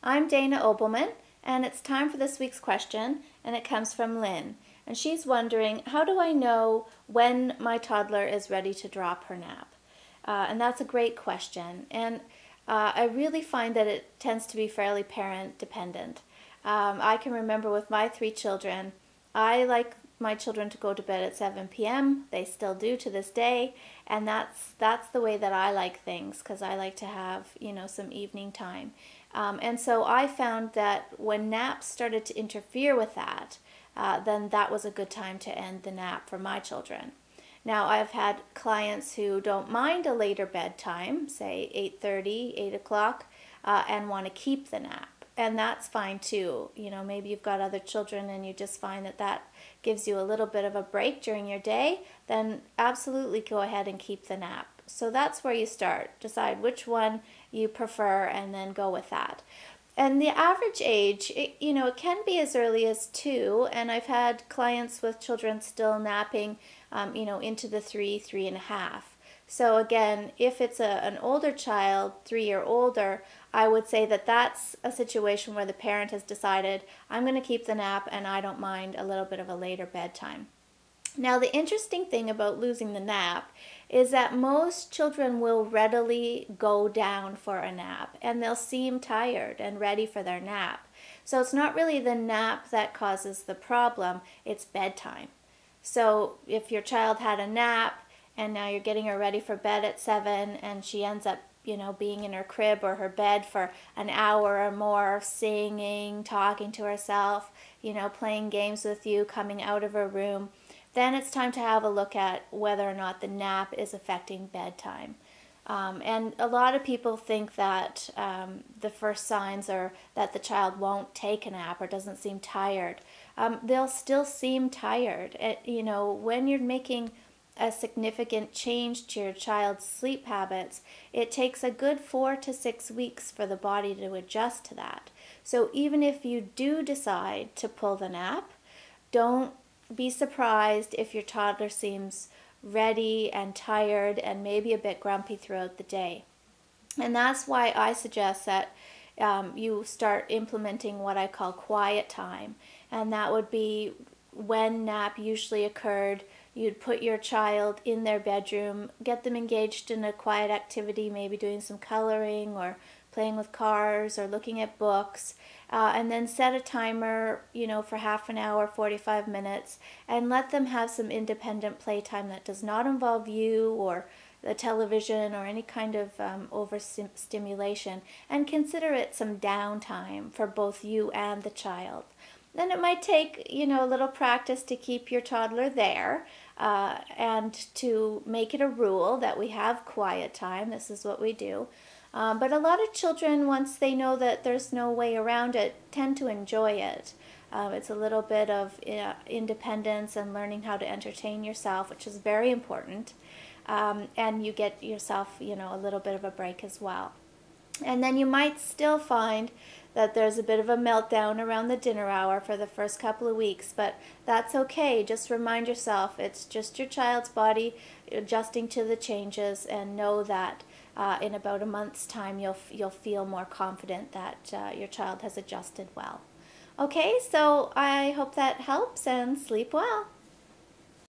I'm Dana Obelman, and it's time for this week's question, and it comes from Lynn. And she's wondering, how do I know when my toddler is ready to drop her nap? And that's a great question. And I really find that it tends to be fairly parent dependent. I can remember with my 3 children, I like my children to go to bed at 7 p.m. They still do to this day, and that's the way that I like things, because I like to have, some evening time. And so I found that when naps started to interfere with that, then that was a good time to end the nap for my children. Now, I've had clients who don't mind a later bedtime, say 8:30, 8 o'clock, and want to keep the nap. And that's fine too. Maybe you've got other children and you just find that that gives you a little bit of a break during your day, then absolutely go ahead and keep the nap. So that's where you start. Decide which one you prefer and then go with that. And the average age, it can be as early as 2, and I've had clients with children still napping, into the 3.5. So again, if it's an older child, 3 or older, I would say that that's a situation where the parent has decided, I'm going to keep the nap and I don't mind a little bit of a later bedtime. Now, the interesting thing about losing the nap is that most children will readily go down for a nap and they'll seem tired and ready for their nap. So it's not really the nap that causes the problem, it's bedtime. So if your child had a nap and now you're getting her ready for bed at 7 and she ends up being in her crib or her bed for an hour or more, singing, talking to herself, playing games with you, coming out of her room, then it's time to have a look at whether or not the nap is affecting bedtime. And a lot of people think that the first signs are that the child won't take a nap or doesn't seem tired. They'll still seem tired. When you're making a significant change to your child's sleep habits, it takes a good 4 to 6 weeks for the body to adjust to that. So even if you do decide to pull the nap, don't be surprised if your toddler seems ready and tired and maybe a bit grumpy throughout the day. And that's why I suggest that you start implementing what I call quiet time. And that would be when nap usually occurred. You'd put your child in their bedroom, get them engaged in a quiet activity, maybe doing some coloring or playing with cars or looking at books, and then set a timer, for half an hour, 45 minutes, and let them have some independent playtime that does not involve you or the television or any kind of overstimulation, and consider it some downtime for both you and the child. Then it might take, a little practice to keep your toddler there and to make it a rule that we have quiet time. This is what we do. But a lot of children, once they know that there's no way around it, tend to enjoy it. It's a little bit of independence and learning how to entertain yourself, which is very important. And you get yourself, a little bit of a break as well. And then you might still find that there's a bit of a meltdown around the dinner hour for the first couple of weeks, but that's okay. Just remind yourself it's just your child's body adjusting to the changes, and know that in about a month's time you'll feel more confident that your child has adjusted well. Okay, so I hope that helps, and sleep well.